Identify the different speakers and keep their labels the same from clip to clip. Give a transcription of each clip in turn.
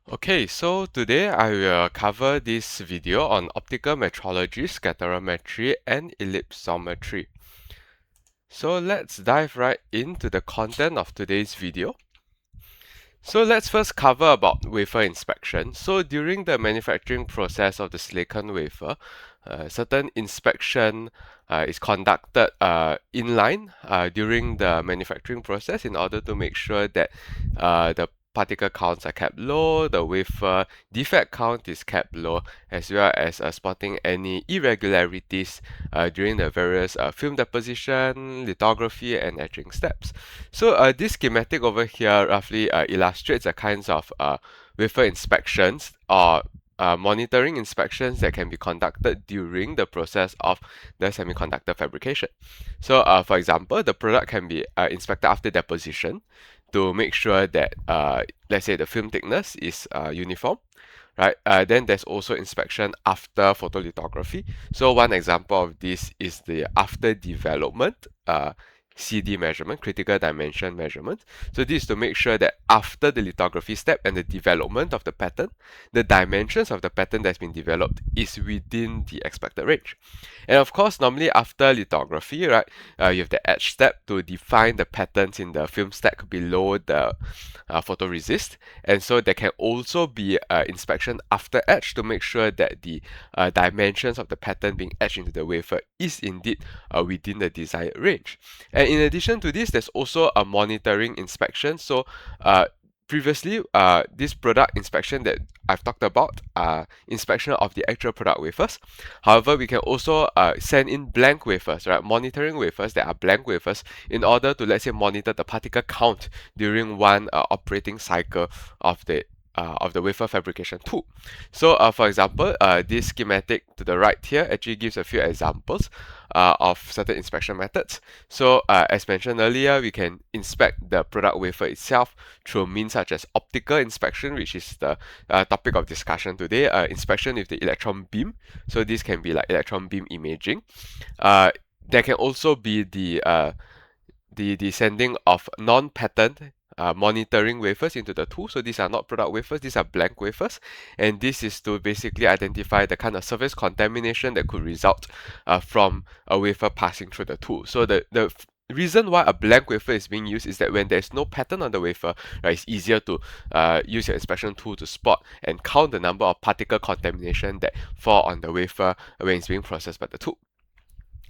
Speaker 1: Okay, so today I will cover this video on optical metrology, scatterometry, and ellipsometry. So let's dive right into the content of today's video. So let's first cover about wafer inspection. So during the manufacturing process of the silicon wafer, certain inspection is conducted inline during the manufacturing process in order to make sure that the particle counts are kept low, the wafer defect count is kept low, as well as spotting any irregularities during the various film deposition, lithography, and etching steps. So this schematic over here roughly illustrates the kinds of wafer inspections or monitoring inspections that can be conducted during the process of the semiconductor fabrication. So for example, the product can be inspected after deposition to make sure that let's say the film thickness is uniform. Right, then there's also inspection after photolithography. So one example of this is the after development CD measurement, critical dimension measurement. So this is to make sure that after the lithography step and the development of the pattern, the dimensions of the pattern that's been developed is within the expected range. And of course, normally after lithography, right, you have the etch step to define the patterns in the film stack below the photoresist. And so there can also be inspection after etch to make sure that the dimensions of the pattern being etched into the wafer is indeed within the desired range. And in addition to this, there's also a monitoring inspection. So previously, this product inspection that I've talked about, inspection of the actual product wafers. However, we can also send in blank wafers, right? Monitoring wafers that are blank wafers in order to, let's say, monitor the particle count during one operating cycle of the wafer fabrication tool. So for example, this schematic to the right here actually gives a few examples of certain inspection methods. So as mentioned earlier, we can inspect the product wafer itself through means such as optical inspection, which is the topic of discussion today, inspection with the electron beam. So this can be like electron beam imaging. There can also be the sending of non-patterned monitoring wafers into the tool. So these are not product wafers, these are blank wafers. And this is to basically identify the kind of surface contamination that could result from a wafer passing through the tool. So the reason why a blank wafer is being used is that when there's no pattern on the wafer, right, it's easier to use your inspection tool to spot and count the number of particle contamination that fall on the wafer when it's being processed by the tool.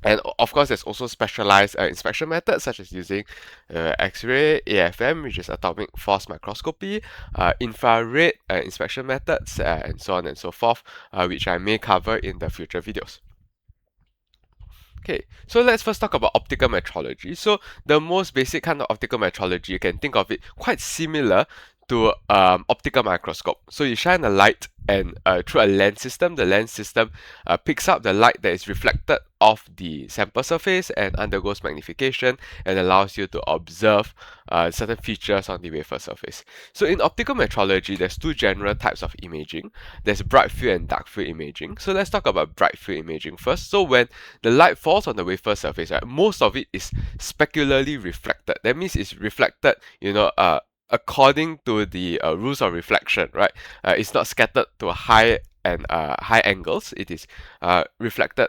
Speaker 1: And of course, there's also specialized inspection methods such as using X-ray, AFM, which is atomic force microscopy, infrared inspection methods, and so on and so forth, which I may cover in the future videos. Okay, so let's first talk about optical metrology. So the most basic kind of optical metrology, you can think of it quite similar to optical microscope. So you shine a light and through a lens system, the lens system picks up the light that is reflected off the sample surface and undergoes magnification and allows you to observe certain features on the wafer surface. So in optical metrology, there's two general types of imaging. There's bright field and dark field imaging. So let's talk about bright field imaging first. So when the light falls on the wafer surface, right, most of it is specularly reflected. That means it's reflected, according to the rules of reflection, right? It's not scattered to high angles. It is reflected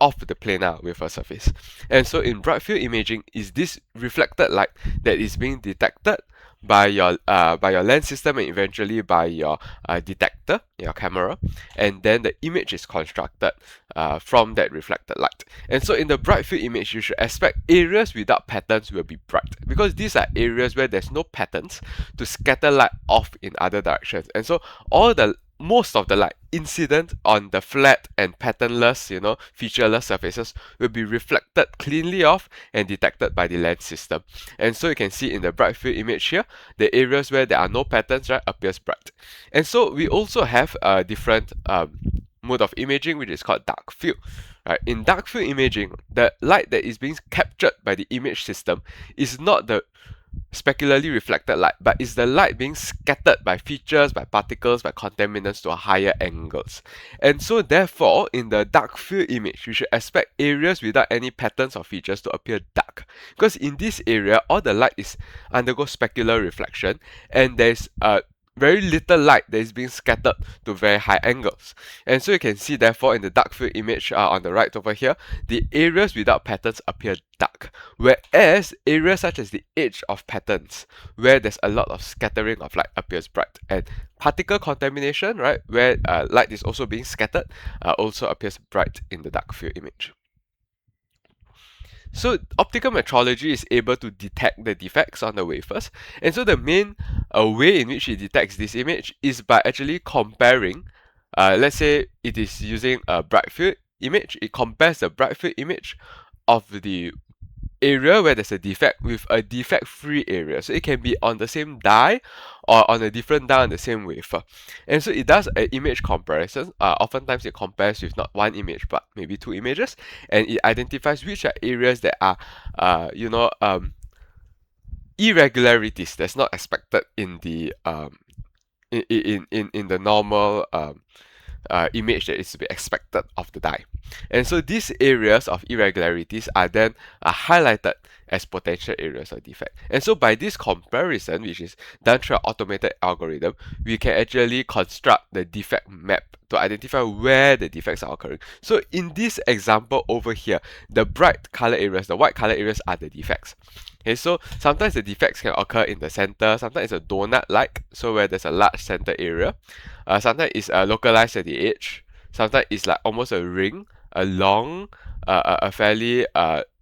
Speaker 1: off the planar wafer surface. And so in bright field imaging, is this reflected light that is being detected by your lens system and eventually by your detector, your camera, and then the image is constructed from that reflected light. And so in the bright field image, you should expect areas without patterns will be bright, because these are areas where there's no patterns to scatter light off in other directions. And so most of the light incident on the flat and patternless, featureless surfaces will be reflected cleanly off and detected by the lens system. And so you can see in the bright field image here, the areas where there are no patterns, right, appears bright. And so we also have a different mode of imaging, which is called dark field. Right? In dark field imaging, the light that is being captured by the image system is not the specularly reflected light, but is the light being scattered by features, by particles, by contaminants to higher angles. And so therefore, in the dark field image, you should expect areas without any patterns or features to appear dark. Because in this area, all the light is undergoes specular reflection, and there's very little light that is being scattered to very high angles. And so you can see therefore in the dark field image on the right over here, the areas without patterns appear dark, whereas areas such as the edge of patterns, where there's a lot of scattering of light, appears bright. And particle contamination, right, where light is also being scattered, also appears bright in the dark field image. So optical metrology is able to detect the defects on the wafers, and so the main way in which it detects this image is by actually comparing, let's say it is using a bright field image, it compares the bright field image of the area where there's a defect with a defect-free area. So it can be on the same die or on a different die on the same wafer. And so it does an image comparison. Oftentimes it compares with not one image but maybe two images, and it identifies which are areas that are, irregularities that's not expected in the in the normal image that is to be expected of the die. And so these areas of irregularities are then highlighted as potential areas of defect. And so by this comparison, which is done through an automated algorithm, we can actually construct the defect map to identify where the defects are occurring. So in this example over here, the bright color areas, the white color areas are the defects. Okay, so sometimes the defects can occur in the center, sometimes it's a donut-like, so where there's a large center area. Sometimes it's localized at the edge. Sometimes it's like almost a ring, a long, a fairly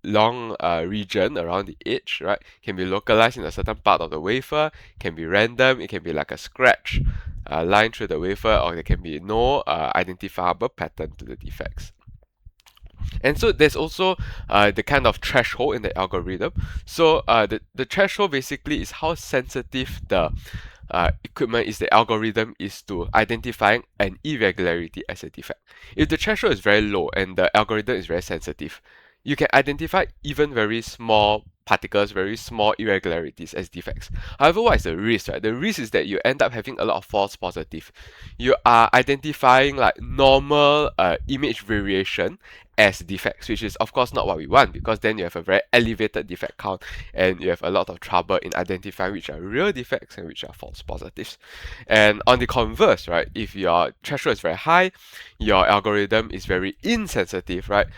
Speaker 1: long region around the edge, right? Can be localized in a certain part of the wafer, can be random, it can be like a scratch line through the wafer, or there can be no identifiable pattern to the defects. And so there's also the kind of threshold in the algorithm. So the threshold basically is how sensitive the equipment is, the algorithm is to identifying an irregularity as a defect. If the threshold is very low and the algorithm is very sensitive, you can identify even very small particles, very small irregularities as defects. However, what is the risk, right? The risk is that you end up having a lot of false positive. You are identifying like normal image variation as defects, which is of course not what we want, because then you have a very elevated defect count and you have a lot of trouble in identifying which are real defects and which are false positives. And on the converse, right, if your threshold is very high, your algorithm is very insensitive, right,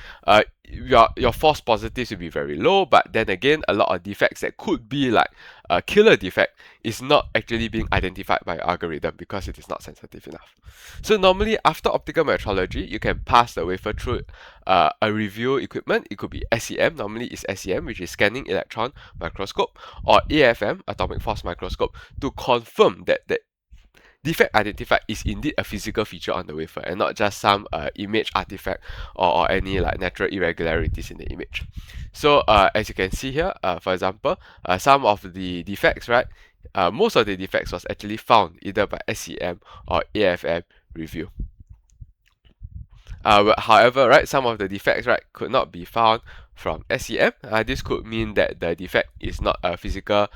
Speaker 1: your false positives will be very low, but then again, a lot of defects that could be like a killer defect is not actually being identified by your algorithm because it is not sensitive enough. So normally after optical metrology, you can pass the wafer through a review equipment. It could be SEM, normally it's SEM, which is scanning electron microscope, or AFM, atomic force microscope, to confirm that the defect identified is indeed a physical feature on the wafer and not just some image artifact or any like natural irregularities in the image. So as you can see here, for example, some of the defects, right, most of the defects was actually found either by SEM or AFM review. However, right, some of the defects, right, could not be found from SEM. This could mean that the defect is not a physical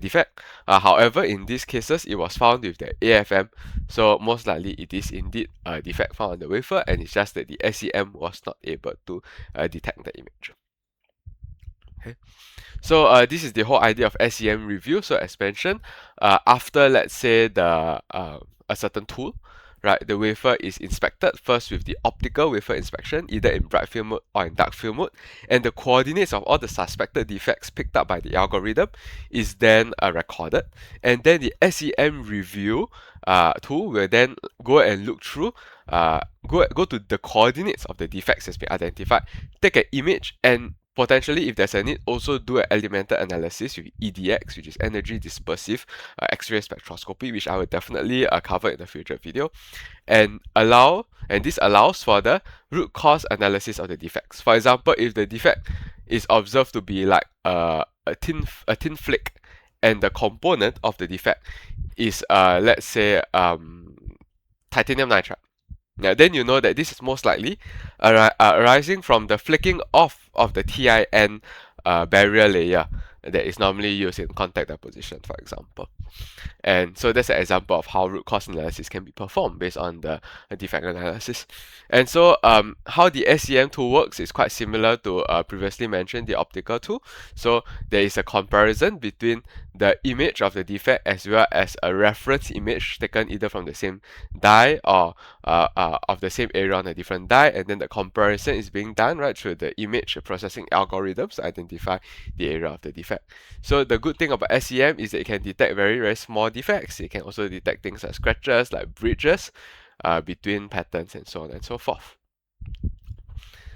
Speaker 1: defect. However, in these cases, it was found with the AFM, so most likely it is indeed a defect found on the wafer, and it's just that the SEM was not able to detect the image. Okay. So this is the whole idea of SEM review. So as mentioned, after let's say the a certain tool, right, the wafer is inspected first with the optical wafer inspection, either in bright field mode or in dark field mode, and the coordinates of all the suspected defects picked up by the algorithm is then recorded, and then the SEM review tool will then go and look through, go to the coordinates of the defects that's been identified, take an image, and potentially, if there's a need, also do an elemental analysis with EDX, which is energy dispersive X-ray spectroscopy, which I will definitely cover in a future video, and this allows for the root cause analysis of the defects. For example, if the defect is observed to be like a thin flake, and the component of the defect is let's say titanium nitride. Now, then you know that this is most likely arising from the flaking off of the TIN barrier layer that is normally used in contact deposition, for example. And so that's an example of how root cause analysis can be performed based on the defect analysis. And so how the SEM tool works is quite similar to previously mentioned the optical tool. So there is a comparison between the image of the defect as well as a reference image taken either from the same die or of the same area on a different die, and then the comparison is being done right through the image processing algorithms to identify the area of the defect. So the good thing about SEM is that it can detect very, very small defects. It can also detect things like scratches, like bridges between patterns and so on and so forth.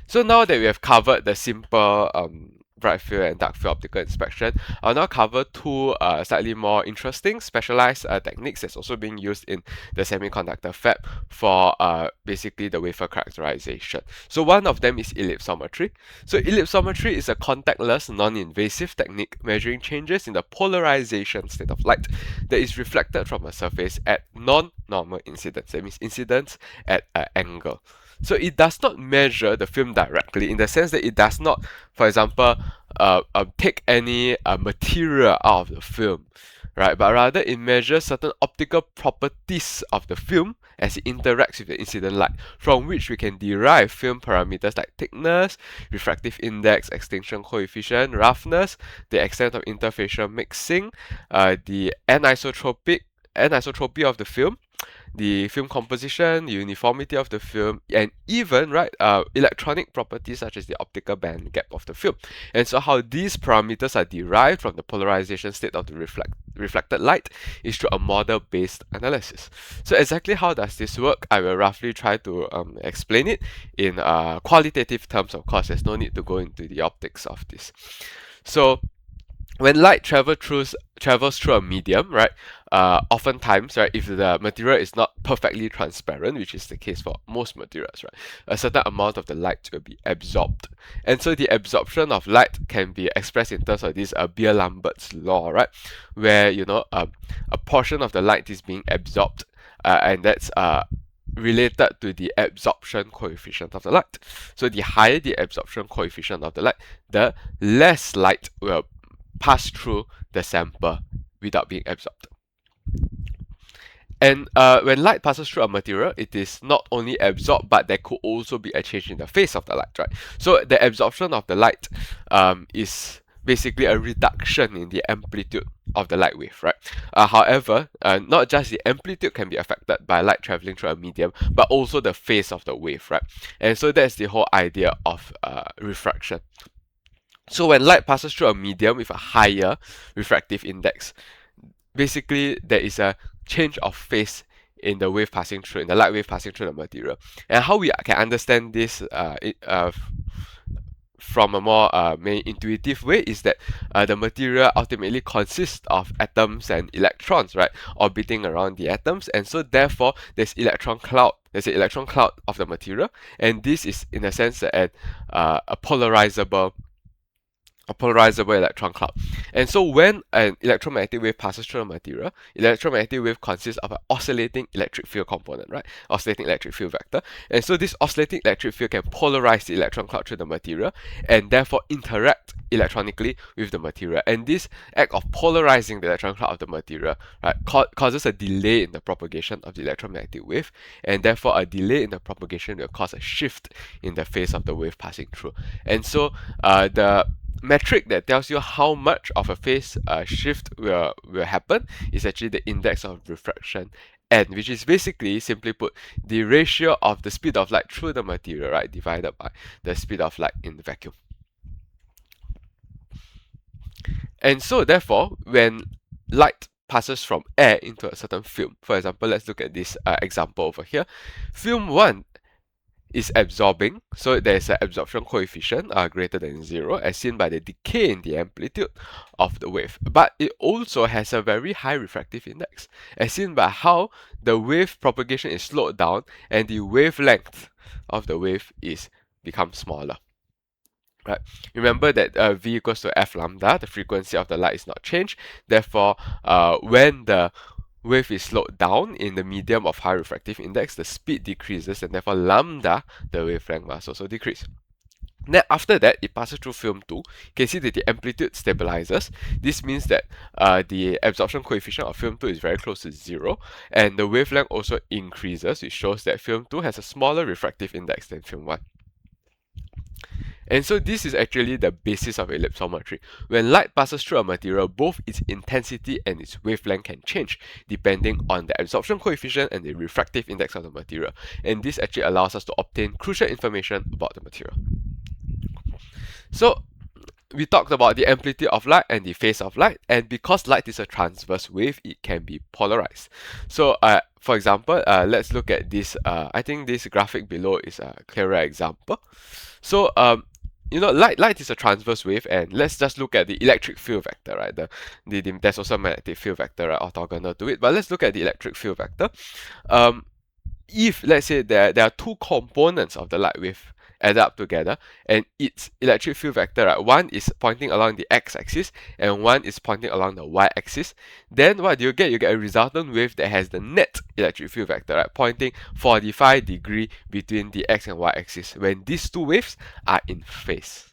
Speaker 1: So now that we have covered the simple bright field and dark field optical inspection, I'll now cover two slightly more interesting specialized techniques that's also being used in the semiconductor fab for basically the wafer characterization. So one of them is ellipsometry. So ellipsometry is a contactless, non-invasive technique measuring changes in the polarization state of light that is reflected from a surface at non-normal incidence. That means incidence at an angle. So it does not measure the film directly in the sense that it does not, for example, take any material out of the film, right? But rather it measures certain optical properties of the film as it interacts with the incident light, from which we can derive film parameters like thickness, refractive index, extinction coefficient, roughness, the extent of interfacial mixing, the anisotropy of the film, the film composition, the uniformity of the film, and even electronic properties such as the optical band gap of the film. And so how these parameters are derived from the polarization state of the reflected light is through a model-based analysis. So exactly how does this work? I will roughly try to explain it in qualitative terms. Of course, there's no need to go into the optics of this. So when light travels through a medium, right, oftentimes, right, if the material is not perfectly transparent, which is the case for most materials, right, a certain amount of the light will be absorbed. And so the absorption of light can be expressed in terms of this Beer-Lambert's law, right, where, a portion of the light is being absorbed, and that's related to the absorption coefficient of the light. So the higher the absorption coefficient of the light, the less light will pass through the sample without being absorbed. And when light passes through a material, it is not only absorbed, but there could also be a change in the phase of the light, right? So the absorption of the light is basically a reduction in the amplitude of the light wave, right? However, not just the amplitude can be affected by light traveling through a medium, but also the phase of the wave, right? And so that's the whole idea of refraction. So when light passes through a medium with a higher refractive index, basically there is a change of phase in the wave passing through, in the light wave passing through the material. And how we can understand this from a more intuitive way is that the material ultimately consists of atoms and electrons, right, orbiting around the atoms, and so therefore there's an electron cloud of the material, and this is in a sense a polarizable electron cloud. And so when an electromagnetic wave passes through a material, electromagnetic wave consists of an oscillating electric field component, right? Oscillating electric field vector. And so this oscillating electric field can polarize the electron cloud through the material and therefore interact electronically with the material. And this act of polarizing the electron cloud of the material, right, causes a delay in the propagation of the electromagnetic wave, and therefore a delay in the propagation will cause a shift in the phase of the wave passing through. And so the metric that tells you how much of a phase shift will happen is actually the index of refraction n, which is basically, simply put, the ratio of the speed of light through the material, right, divided by the speed of light in the vacuum. And so therefore, when light passes from air into a certain film, for example, let's look at this example over here. Film 1 is absorbing, so there's an absorption coefficient greater than 0, as seen by the decay in the amplitude of the wave. But it also has a very high refractive index, as seen by how the wave propagation is slowed down and the wavelength of the wave becomes smaller. Right. Remember that v equals to f lambda, the frequency of the light is not changed. Therefore, when the wave is slowed down in the medium of high refractive index, the speed decreases, and therefore lambda, the wavelength, must also decrease. Then after that, it passes through film 2. You can see that the amplitude stabilizes. This means that the absorption coefficient of film 2 is very close to 0, and the wavelength also increases, which shows that film 2 has a smaller refractive index than film 1. And so this is actually the basis of ellipsometry. When light passes through a material, both its intensity and its wavelength can change depending on the absorption coefficient and the refractive index of the material. And this actually allows us to obtain crucial information about the material. So we talked about the amplitude of light and the phase of light, and because light is a transverse wave, it can be polarized. So for example, let's look at this. I think this graphic below is a clearer example. So light is a transverse wave, and let's just look at the electric field vector, right? There's also a magnetic field vector, right, orthogonal to it. But let's look at the electric field vector. If let's say there are two components of the light wave added up together, and its electric field vector, right, one is pointing along the x-axis and one is pointing along the y-axis, then what do you get? You get a resultant wave that has the net electric field vector, right, pointing 45 degrees between the x and y-axis when these two waves are in phase.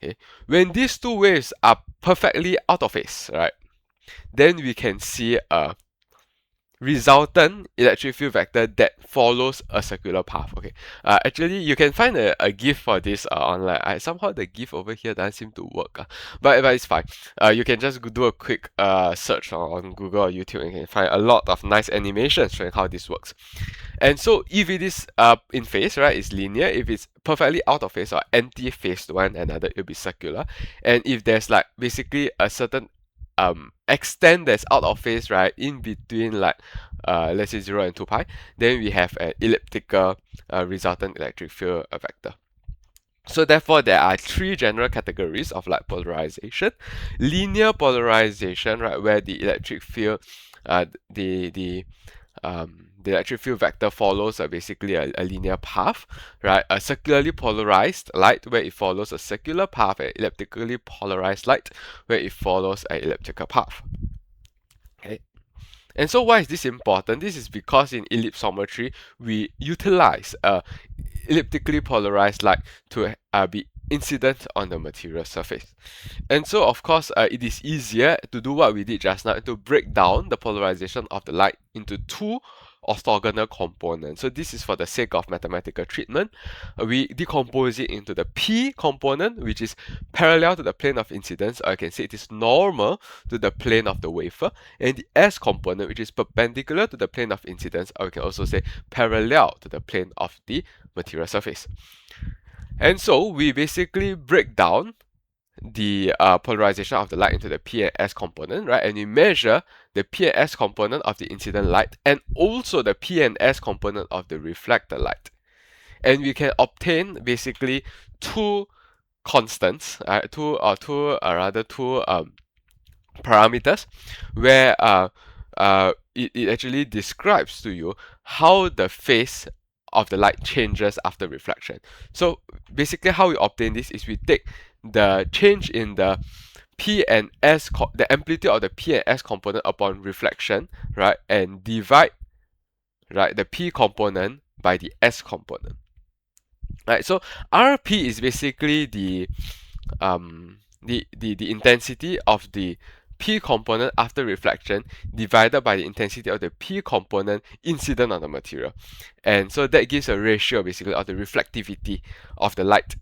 Speaker 1: Okay, when these two waves are perfectly out of phase, right, then we can see a resultant electric field vector that follows a circular path. Okay, actually you can find a GIF for this online. Somehow the GIF over here doesn't seem to work, but it's fine. You can just do a quick search on Google or YouTube and you can find a lot of nice animations showing how this works. And so if it is in phase, right, it's linear. If it's perfectly out of phase or anti-phase one another, it'll be circular. And if there's like basically a certain extent that's out of phase, right, in between like let's say 0 and 2 pi, then we have an elliptical resultant electric field vector. So therefore, there are three general categories of light polarization. Linear polarization, right, where the electric field, the electric field vector follows basically a linear path, right? A circularly polarized light where it follows a circular path, and elliptically polarized light where it follows an elliptical path. Okay. And so why is this important? This is because in ellipsometry, we utilize elliptically polarized light to be incident on the material surface. And so of course it is easier to do what we did just now, to break down the polarization of the light into two orthogonal components. So this is for the sake of mathematical treatment. We decompose it into the P component, which is parallel to the plane of incidence, or I can say it is normal to the plane of the wafer, and the S component, which is perpendicular to the plane of incidence, or we can also say parallel to the plane of the material surface. And so we basically break down the polarization of the light into the P and S component, right? And we measure the P and S component of the incident light and also the P and S component of the reflected light. And we can obtain basically two constants, two parameters where it actually describes to you how the phase of the light changes after reflection. So basically how we obtain this is we take the change in the P and S, the amplitude of the P and S component upon reflection, right, and divide, right, the P component by the S component. Right, so RP is basically the intensity of the P component after reflection divided by the intensity of the P component incident on the material. And so that gives a ratio basically of the reflectivity of the light,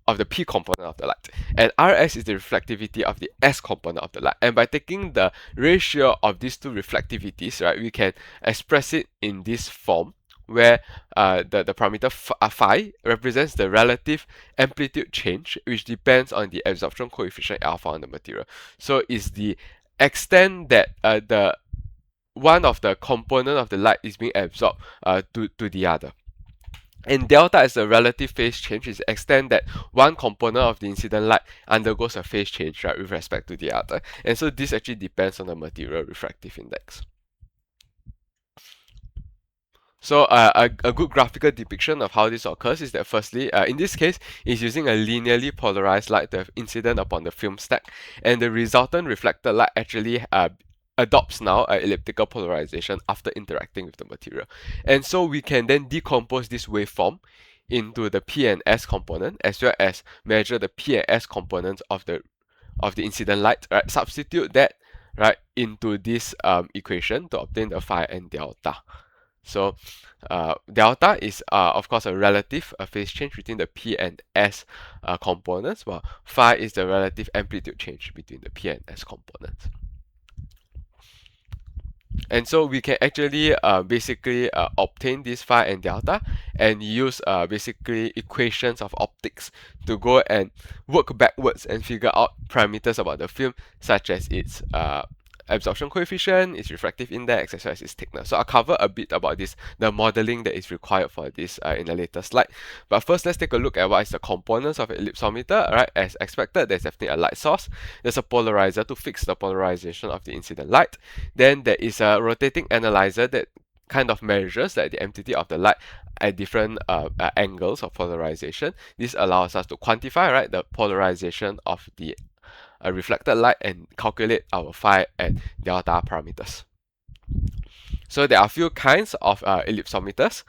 Speaker 1: of the P component of the light. And Rs is the reflectivity of the S component of the light. And by taking the ratio of these two reflectivities, right, we can express it in this form, where the parameter phi represents the relative amplitude change, which depends on the absorption coefficient alpha on the material. So it's the extent that the one of the component of the light is being absorbed to the other. And delta is the relative phase change, is the extent that one component of the incident light undergoes a phase change, right, with respect to the other. And so this actually depends on the material refractive index. So a good graphical depiction of how this occurs is that firstly, in this case, it's using a linearly polarized light to have incident upon the film stack, and the resultant reflected light actually adopts now an elliptical polarization after interacting with the material. And so we can then decompose this waveform into the P and S component, as well as measure the P and S components of the incident light, right? Substitute that, right, into this equation to obtain the phi and delta. So delta is of course a relative phase change between the P and S components, while phi is the relative amplitude change between the P and S components. And so we can actually basically obtain this phi and delta and use basically equations of optics to go and work backwards and figure out parameters about the film, such as its absorption coefficient, its refractive index, as well as its thickness. So I'll cover a bit about this, the modeling that is required for this in a later slide. But first, let's take a look at what is the components of an ellipsometer. Right, as expected, there's definitely a light source. There's a polarizer to fix the polarization of the incident light. Then there is a rotating analyzer that kind of measures the amplitude of the light at different angles of polarization. This allows us to quantify, right, the polarization of the reflected light and calculate our phi and delta parameters. So there are a few kinds of ellipsometers.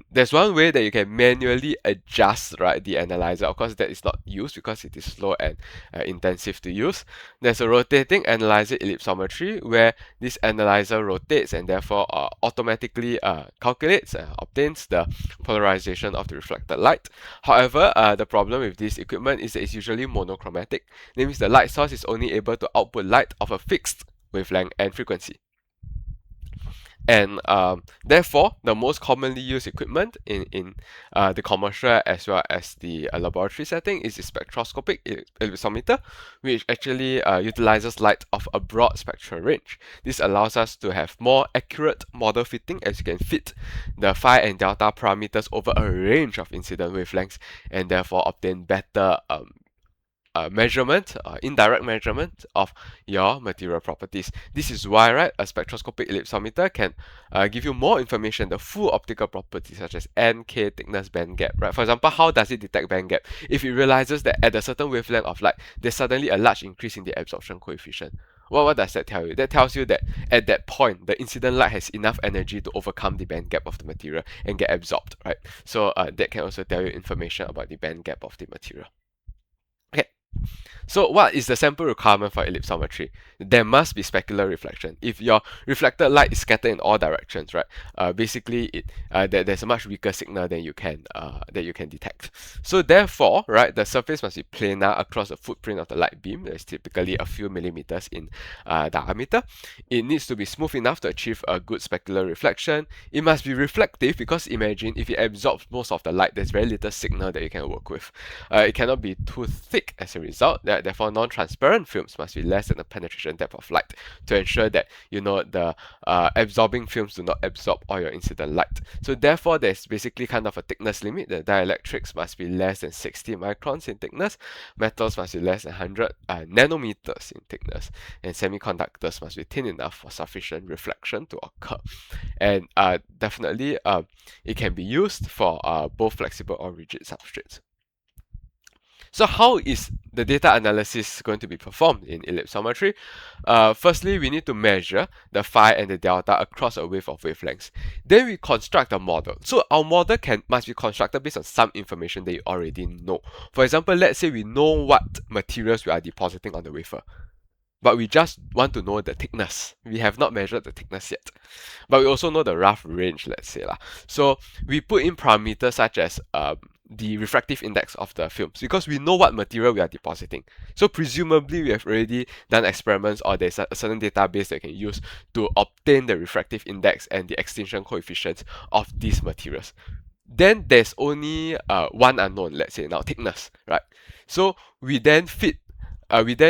Speaker 1: There's one way that you can manually adjust, right, the analyzer. Of course, that is not used because it is slow and intensive to use. There's a rotating analyzer ellipsometry where this analyzer rotates and therefore automatically calculates and obtains the polarization of the reflected light. However, the problem with this equipment is that it's usually monochromatic. That means the light source is only able to output light of a fixed wavelength and frequency. And therefore, the most commonly used equipment in the commercial as well as the laboratory setting is the spectroscopic ellipsometer, which actually utilizes light of a broad spectral range. This allows us to have more accurate model fitting, as you can fit the phi and delta parameters over a range of incident wavelengths and therefore obtain better measurement, indirect measurement of your material properties. This is why, right, a spectroscopic ellipsometer can give you more information, the full optical properties such as N, K, thickness, band gap, right? For example, how does it detect band gap? If it realizes that at a certain wavelength of light, there's suddenly a large increase in the absorption coefficient. Well, what does that tell you? That tells you that at that point, the incident light has enough energy to overcome the band gap of the material and get absorbed, right? So that can also tell you information about the band gap of the material. Okay. So what is the sample requirement for ellipsometry? There must be specular reflection. If your reflected light is scattered in all directions, right? Basically, there's a much weaker signal than you can detect. So therefore, right, the surface must be planar across the footprint of the light beam. That's typically a few millimeters in diameter. It needs to be smooth enough to achieve a good specular reflection. It must be reflective because imagine if it absorbs most of the light, there's very little signal that you can work with. It cannot be too thick as a result. Therefore, non-transparent films must be less than the penetration depth of light to ensure that the absorbing films do not absorb all your incident light. So therefore, there's basically kind of a thickness limit. The dielectrics must be less than 60 microns in thickness. Metals must be less than 100 nanometers in thickness, and semiconductors must be thin enough for sufficient reflection to occur. And definitely, it can be used for both flexible or rigid substrates. So how is the data analysis going to be performed in ellipsometry? Firstly, we need to measure the phi and the delta across a wave of wavelengths. Then we construct a model. So our model must be constructed based on some information that you already know. For example, let's say we know what materials we are depositing on the wafer, but we just want to know the thickness. We have not measured the thickness yet, but we also know the rough range, let's say. So we put in parameters such as the refractive index of the films because we know what material we are depositing. So presumably we have already done experiments or there's a certain database that can use to obtain the refractive index and the extinction coefficients of these materials. Then there's only one unknown, let's say now thickness, right? So we then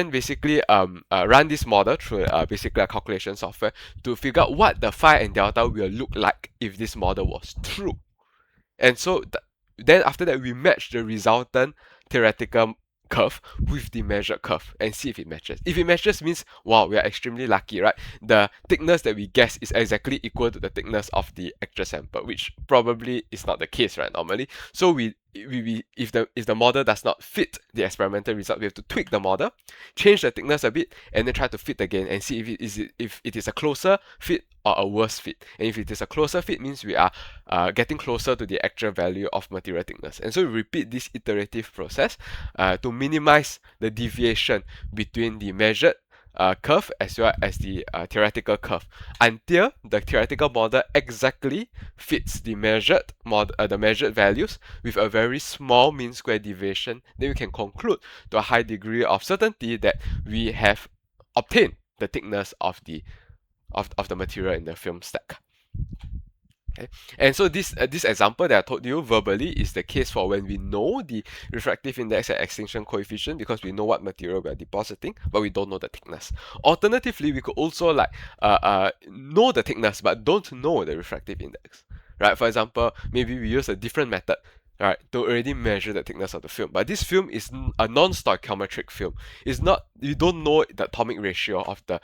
Speaker 1: basically run this model through basically a calculation software to figure out what the phi and delta will look like if this model was true. And so then after that, we match the resultant theoretical curve with the measured curve and see if it matches. If it matches means, wow, we are extremely lucky, right? The thickness that we guess is exactly equal to the thickness of the actual sample, which probably is not the case, right, normally. So we if the model does not fit the experimental result, we have to tweak the model, change the thickness a bit, and then try to fit again and see if it is a closer fit or a worse fit. And if it is a closer fit, means we are getting closer to the actual value of material thickness. And so we repeat this iterative process to minimize the deviation between the measured curve as well as the theoretical curve until the theoretical model exactly fits the measured values with a very small mean square deviation. Then we can conclude to a high degree of certainty that we have obtained the thickness of the material in the film stack. Okay. And so this example that I told you verbally is the case for when we know the refractive index and extinction coefficient, because we know what material we are depositing, but we don't know the thickness. Alternatively, we could also know the thickness but don't know the refractive index. Right? For example, maybe we use a different method, right, to already measure the thickness of the film. But this film is a non-stoichiometric film. It's not, you don't know the atomic ratio of the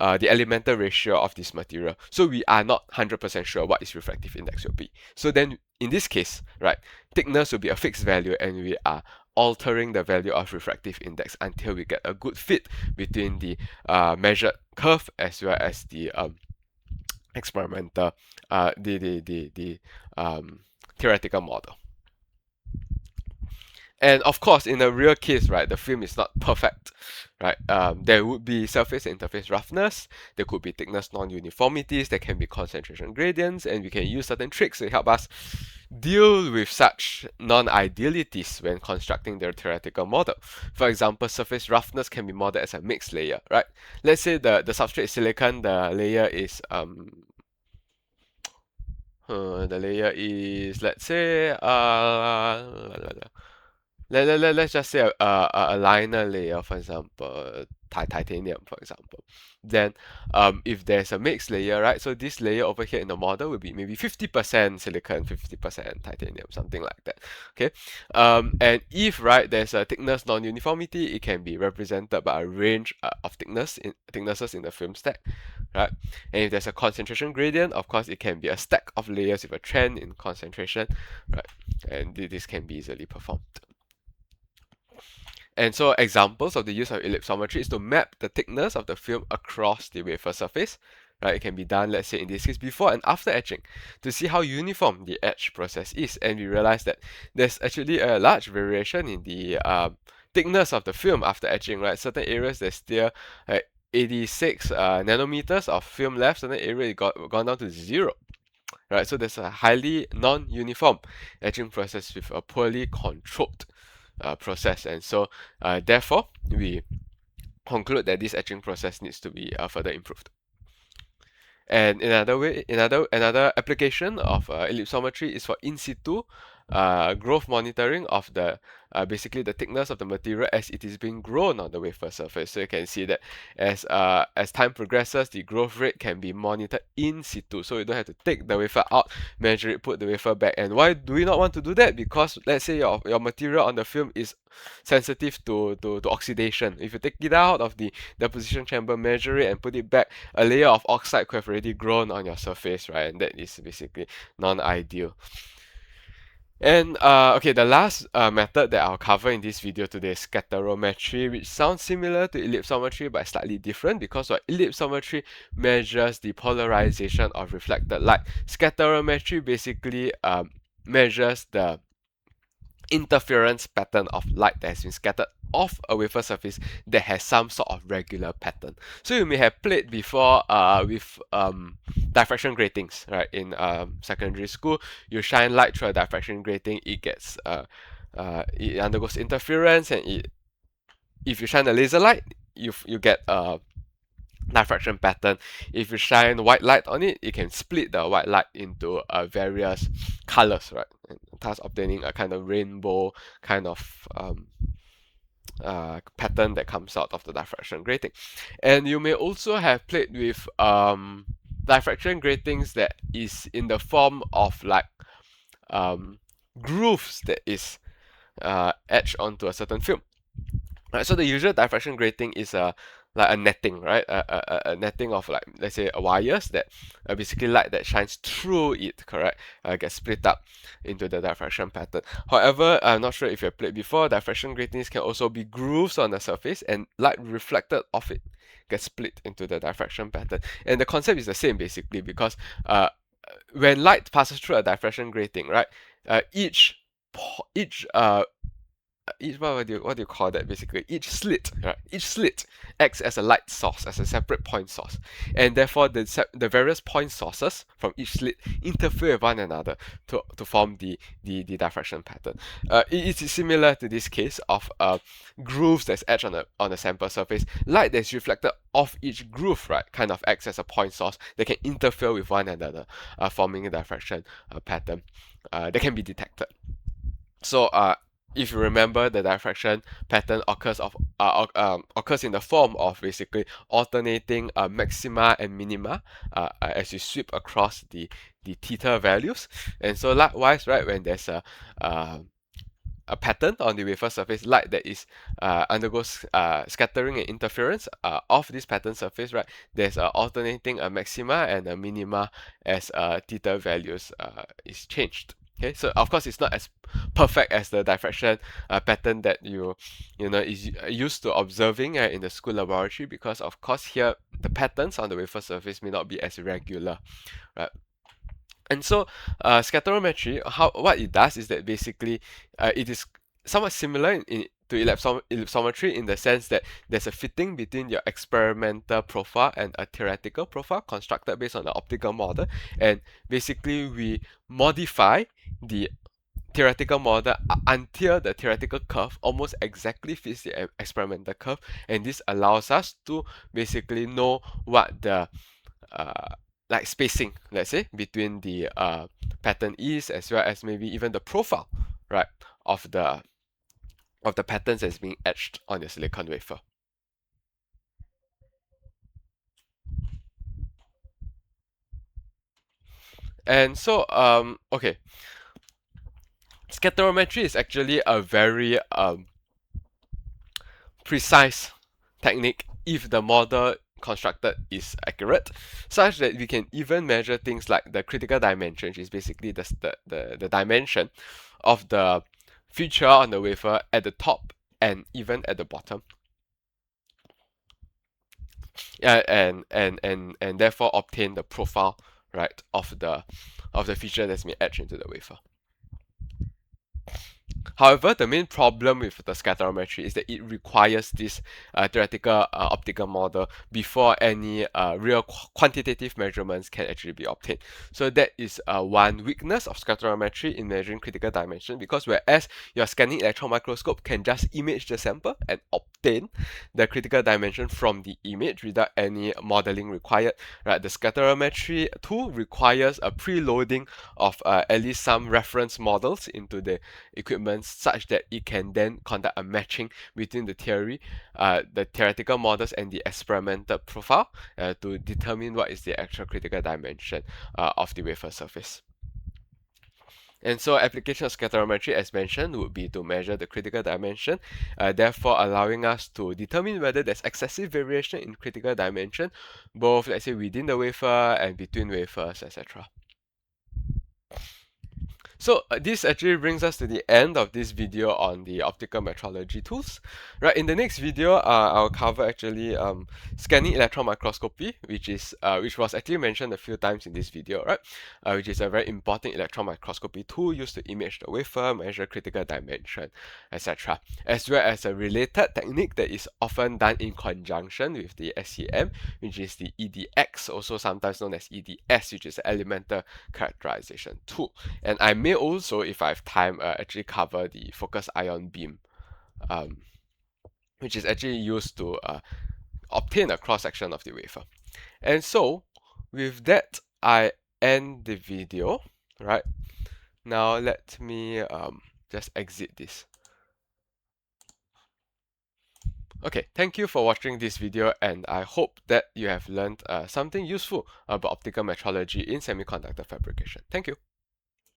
Speaker 1: elemental ratio of this material. So we are not 100% sure what its refractive index will be. So then in this case, right, thickness will be a fixed value and we are altering the value of refractive index until we get a good fit between the measured curve as well as the experimental theoretical model. And of course, in a real case, right, the film is not perfect, right? There would be surface and interface roughness, there could be thickness non-uniformities, there can be concentration gradients, and we can use certain tricks to help us deal with such non-idealities when constructing their theoretical model. For example, surface roughness can be modeled as a mixed layer, right? Let's say the substrate is silicon, the layer is let's say let's just say a liner layer, for example, titanium, for example. Then if there's a mixed layer, right, so this layer over here in the model will be maybe 50% silicon, 50% titanium, something like that. Okay, and if, right, there's a thickness non-uniformity, it can be represented by a range of thicknesses in the film stack, right? And if there's a concentration gradient, of course, it can be a stack of layers with a trend in concentration, right? And this can be easily performed. And so examples of the use of ellipsometry is to map the thickness of the film across the wafer surface. Right, it can be done, let's say in this case, before and after etching, to see how uniform the etch process is. And we realize that there's actually a large variation in the thickness of the film after etching. Right, certain areas there's still 86 nanometers of film left, certain area it gone down to 0. Right, so there's a highly non-uniform etching process with a poorly controlled process, and so therefore we conclude that this etching process needs to be further improved. And another application of ellipsometry is for in situ growth monitoring of the basically the thickness of the material as it is being grown on the wafer surface. So you can see that as time progresses, the growth rate can be monitored in situ. So you don't have to take the wafer out, measure it, put the wafer back. And why do we not want to do that? Because let's say your material on the film is sensitive to oxidation. If you take it out of the deposition chamber, measure it, and put it back, a layer of oxide could have already grown on your surface, right? And that is basically non-ideal. And okay, the last method that I'll cover in this video today is scatterometry, which sounds similar to ellipsometry but slightly different, because ellipsometry measures the polarization of reflected light. Scatterometry basically measures the interference pattern of light that has been scattered off a wafer surface that has some sort of regular pattern. So you may have played before with diffraction gratings, right? In secondary school, you shine light through a diffraction grating, it gets it undergoes interference, and if you shine a laser light, you get a diffraction pattern. If you shine white light on it, it can split the white light into various colors, right? And thus obtaining a kind of rainbow kind of pattern that comes out of the diffraction grating. And you may also have played with diffraction gratings that is in the form of like grooves that is etched onto a certain film. Right, so the usual diffraction grating is a like a netting, right? A netting of, like, let's say, wires that basically light that shines through it, correct? Gets split up into the diffraction pattern. However, I'm not sure if you've played before, diffraction gratings can also be grooves on the surface, and light reflected off it gets split into the diffraction pattern. And the concept is the same basically, because when light passes through a diffraction grating, right? Each each what do you call that, basically? Each slit, right? Each slit acts as a light source, as a separate point source, and therefore the various point sources from each slit interfere with one another to form the diffraction pattern. It is similar to this case of grooves that's etched on the sample surface. Light that's reflected off each groove, right, kind of acts as a point source that can interfere with one another, forming a diffraction pattern that can be detected. So if you remember, the diffraction pattern occurs in the form of basically alternating maxima and minima as you sweep across the theta values. And so likewise, right, when there's a pattern on the wafer surface, light that is undergoes scattering and interference of this pattern surface, right, there's alternating a maxima and a minima as theta values is changed. Okay, so of course it's not as perfect as the diffraction pattern that you know is used to observing in the school laboratory, because of course here the patterns on the wafer surface may not be as regular, right? And so scatterometry, what it does is that basically it is somewhat similar to ellipsometry, in the sense that there's a fitting between your experimental profile and a theoretical profile constructed based on the optical model, and basically we modify the theoretical model until the theoretical curve almost exactly fits the experimental curve, and this allows us to basically know what the like spacing, let's say, between the pattern is, as well as maybe even the profile, right, of the patterns that's being etched on the silicon wafer. And so okay, scatterometry is actually a very precise technique if the model constructed is accurate, such that we can even measure things like the critical dimension, which is basically the dimension of the feature on the wafer at the top and even at the bottom. And therefore obtain the profile, right, of the feature that's been etched into the wafer. However, the main problem with the scatterometry is that it requires this theoretical optical model before any real quantitative measurements can actually be obtained. So that is one weakness of scatterometry in measuring critical dimension, because whereas your scanning electron microscope can just image the sample and obtain the critical dimension from the image without any modeling required, right, the scatterometry tool requires a preloading of at least some reference models into the equipment, such that it can then conduct a matching between the theoretical models and the experimental profile to determine what is the actual critical dimension of the wafer surface. And so application of scatterometry, as mentioned, would be to measure the critical dimension, therefore allowing us to determine whether there's excessive variation in critical dimension, both, let's say, within the wafer and between wafers, etc. So this actually brings us to the end of this video on the optical metrology tools. Right, in the next video, I'll cover actually scanning electron microscopy, which was actually mentioned a few times in this video, right? Which is a very important electron microscopy tool used to image the wafer, measure critical dimension, etc. As well as a related technique that is often done in conjunction with the SEM, which is the EDX, also sometimes known as EDS, which is the elemental characterization tool. And I may also, if I have time, actually cover the focused ion beam, which is actually used to obtain a cross-section of the wafer. And so, with that, I end the video, right? Now let me just exit this. Okay, thank you for watching this video, and I hope that you have learned something useful about optical metrology in semiconductor fabrication. Thank you.